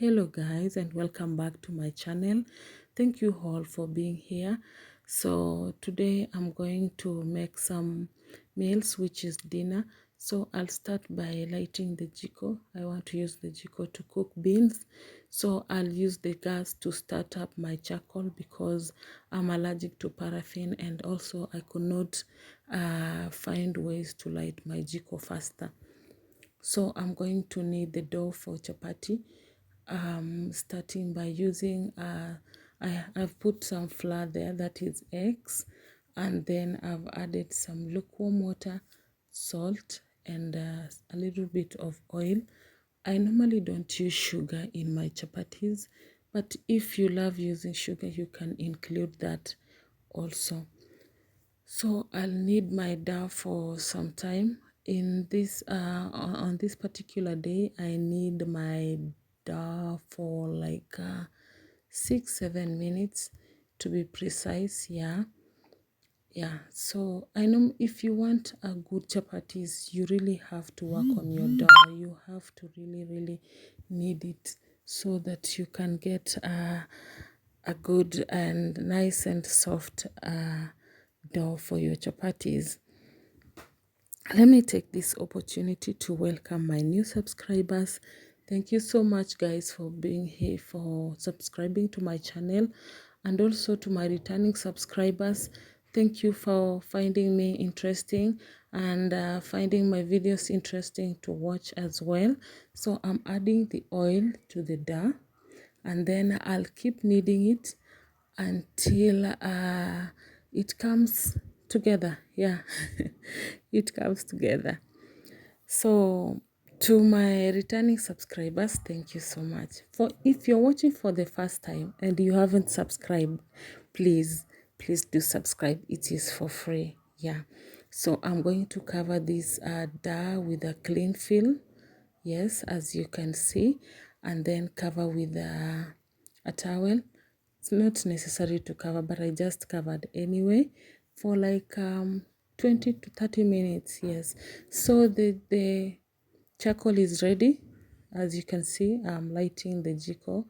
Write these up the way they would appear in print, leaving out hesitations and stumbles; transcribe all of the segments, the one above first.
Hello guys, and welcome back to my channel. Thank you all for being here. So today I'm going to make some meals, which is dinner. So I'll start by lighting the jiko. I want to use the jiko to cook beans, so I'll use the gas to start up my charcoal because I'm allergic to paraffin, and also I could not find ways to light my jiko faster. So I'm going to knead the dough for chapati, starting by using, I've put some flour there, that is eggs, and then I've added some lukewarm water, salt, and a little bit of oil. I normally don't use sugar in my chapatis, but if you love using sugar, you can include that also. So I'll need my dough for some time. In this on this particular day, I need my dough for like 6-7 minutes to be precise. Yeah. So I know if you want a good chapatis, you really have to work on your dough. You have to really knead it so that you can get a good and nice and soft dough for your chapatis. Let me take this opportunity to welcome my new subscribers. Thank you so much guys for being here, for subscribing to my channel, and also to my returning subscribers. Thank you for finding me interesting and finding my videos interesting to watch as well. So I'm adding the oil to the dough, and then I'll keep kneading it until it comes together. Yeah. It comes together. So to my returning subscribers, thank you so much. For if you're watching for the first time and you haven't subscribed, please do subscribe. It is for free. Yeah. So I'm going to cover this dough with a clean film, yes, as you can see, and then cover with a towel. It's not necessary to cover, but I just covered anyway for like 20 to 30 minutes. Yes, so the charcoal is ready. As you can see, I'm lighting the jiko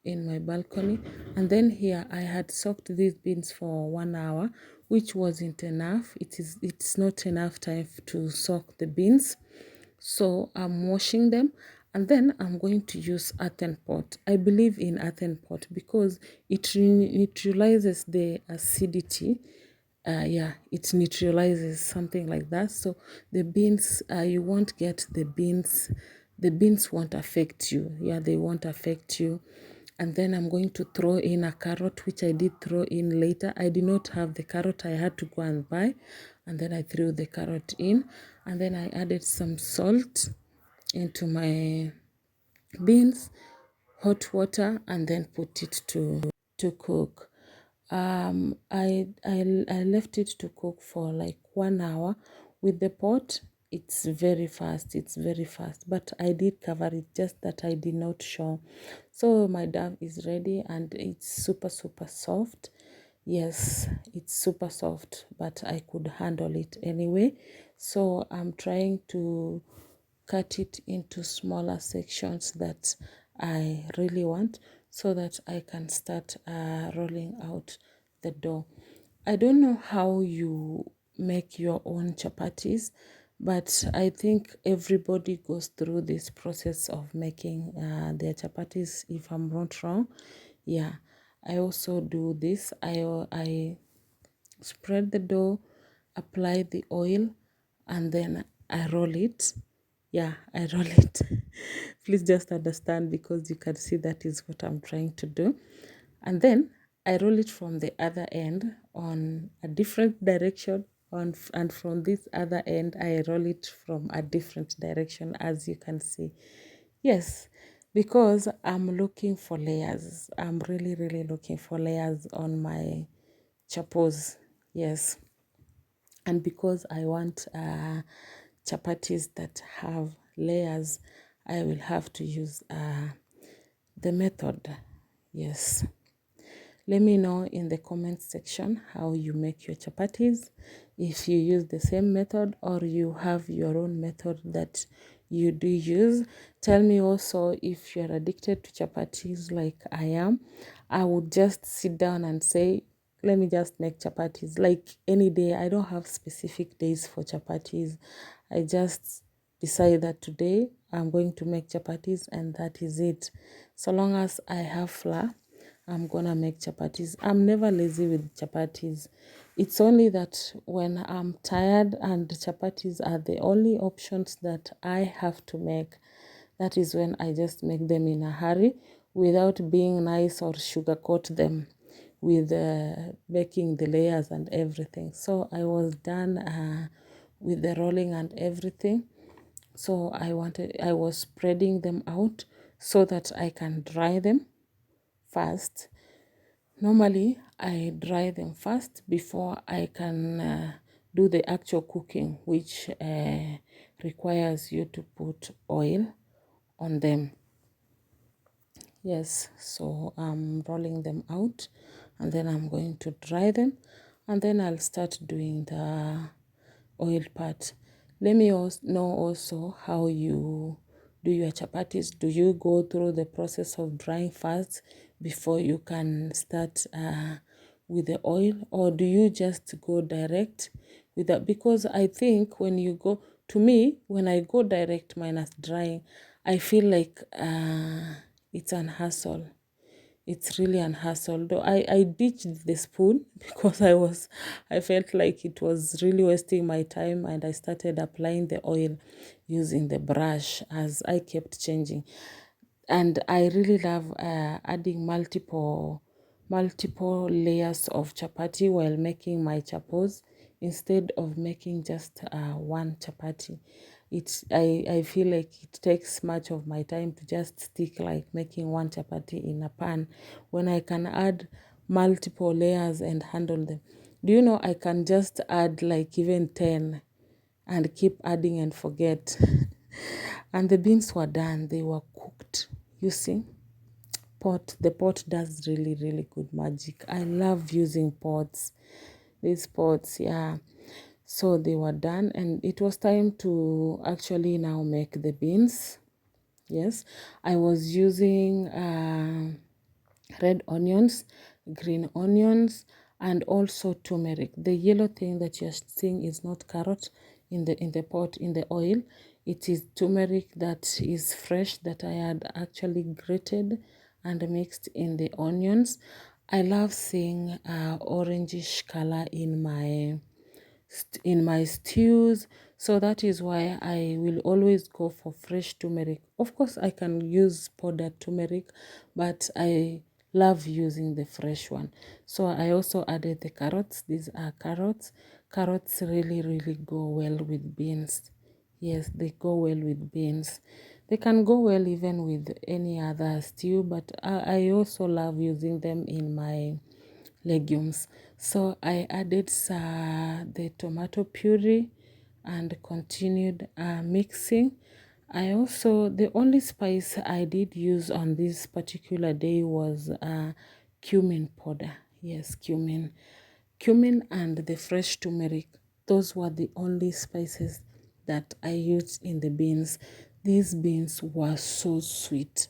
in my balcony, and then here I had soaked these beans for 1 hour, which wasn't enough. It's not enough time to soak the beans, so I'm washing them, and then I'm going to use earthen pot. I believe in earthen pot because it neutralizes the acidity. Yeah, it neutralizes something like that. So the beans, you won't get the beans won't affect you. Yeah, they won't affect you. And then I'm going to throw in a carrot, which I did throw in later. I did not have the carrot, I had to go and buy, and then I threw the carrot in, and then I added some salt into my beans, hot water, and then put it to cook. I left it to cook for like 1 hour. With the pot, it's very fast, but I did cover it, just that I did not show. So my dough is ready, and it's super soft. Yes, it's super soft, but I could handle it anyway. So I'm trying to cut it into smaller sections that I really want, so that I can start rolling out the dough. I don't know how you make your own chapatis, but I think everybody goes through this process of making their chapatis, if I'm not wrong. Yeah, I also do this. I spread the dough, apply the oil, and then I roll it. Yeah, I roll it. Please just understand, because you can see that is what I'm trying to do. And then I roll it from the other end on a different direction, and from this other end I roll it from a different direction, as you can see. Yes, because I'm looking for layers. I'm really looking for layers on my chapos. Yes, and because I want chapatis that have layers, I will have to use the method. Yes, let me know in the comment section how you make your chapatis, if you use the same method or you have your own method that you do use. Tell me also if you're addicted to chapatis like I am. I would just sit down and say, let me just make chapatis. Like any day, I don't have specific days for chapatis. I just decide that today I'm going to make chapatis and that is it. So long as I have flour, I'm gonna make chapatis. I'm never lazy with chapatis. It's only that when I'm tired and chapatis are the only options that I have to make, that is when I just make them in a hurry without being nice or sugarcoat them with making the layers and everything. So I was done with the rolling and everything. So I was spreading them out so that I can dry them first. Normally, I dry them first before I can do the actual cooking, which requires you to put oil on them. Yes, so I'm rolling them out and then I'm going to dry them and then I'll start doing the oil part. Let me also know also how you do your chapatis. Do you go through the process of drying first before you can start with the oil, or do you just go direct with that? Because I think when you go, to me, when I go direct minus drying, I feel like it's an hassle. It's really an hassle. Though I ditched the spoon because I felt like it was really wasting my time, and I started applying the oil using the brush as I kept changing. And I really love adding multiple layers of chapati while making my chapos instead of making just one chapati. I feel like it takes much of my time to just stick like making one chapati in a pan when I can add multiple layers and handle them. Do you know I can just add like even 10 and keep adding and forget. And the beans were done, they were cooked. You see, the pot does really good magic. I love using pots, these pots, yeah. So they were done and it was time to actually now make the beans. Yes, I was using red onions, green onions, and also turmeric. The yellow thing that you're seeing is not carrot in the pot in the oil. It is turmeric that is fresh that I had actually grated and mixed in the onions. I love seeing orangish color in my stews, so that is why I will always go for fresh turmeric. Of course I can use powdered turmeric, but I love using the fresh one. So I also added the carrots. These are carrots really go well with beans. Yes, they go well with beans. They can go well even with any other stew, but I also love using them in my legumes. So I added the tomato puree and continued mixing. The only spice I did use on this particular day was cumin powder. Yes, cumin and the fresh turmeric. Those were the only spices that I used in the beans. These beans were so sweet.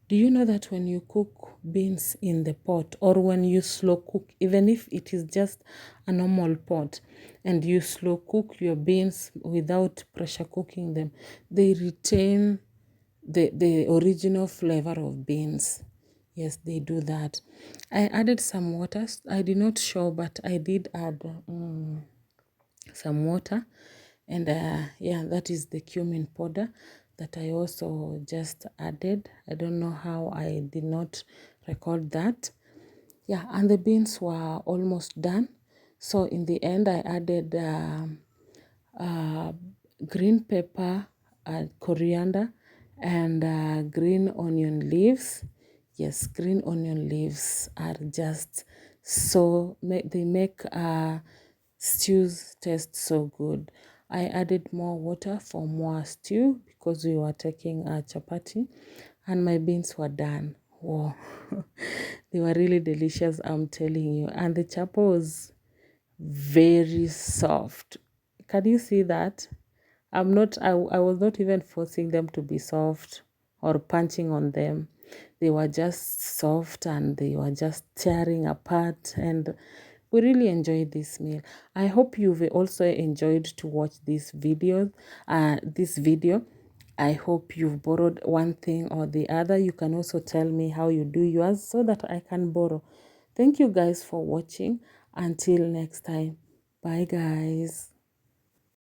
Do you know that when you cook beans in the pot, or when you slow cook, even if it is just a normal pot, and you slow cook your beans without pressure cooking them, they retain the original flavor of beans. Yes, they do that. I added some water. I did not show, but I did add some water. And yeah, that is the cumin powder that I also just added. I don't know how I did not record that. Yeah, and the beans were almost done. So in the end, I added uh, green pepper, coriander, and green onion leaves. Yes, green onion leaves are just they make stews taste so good. I added more water for more stew because we were taking a chapati, and my beans were done. Wow, they were really delicious, I'm telling you. And the chapa was very soft. Can you see that? I was not even forcing them to be soft or punching on them. They were just soft and they were just tearing apart, and we really enjoyed this meal. I hope you've also enjoyed to watch this video. I hope you've borrowed one thing or the other. You can also tell me how you do yours so that I can borrow. Thank you guys for watching. Until next time. Bye guys.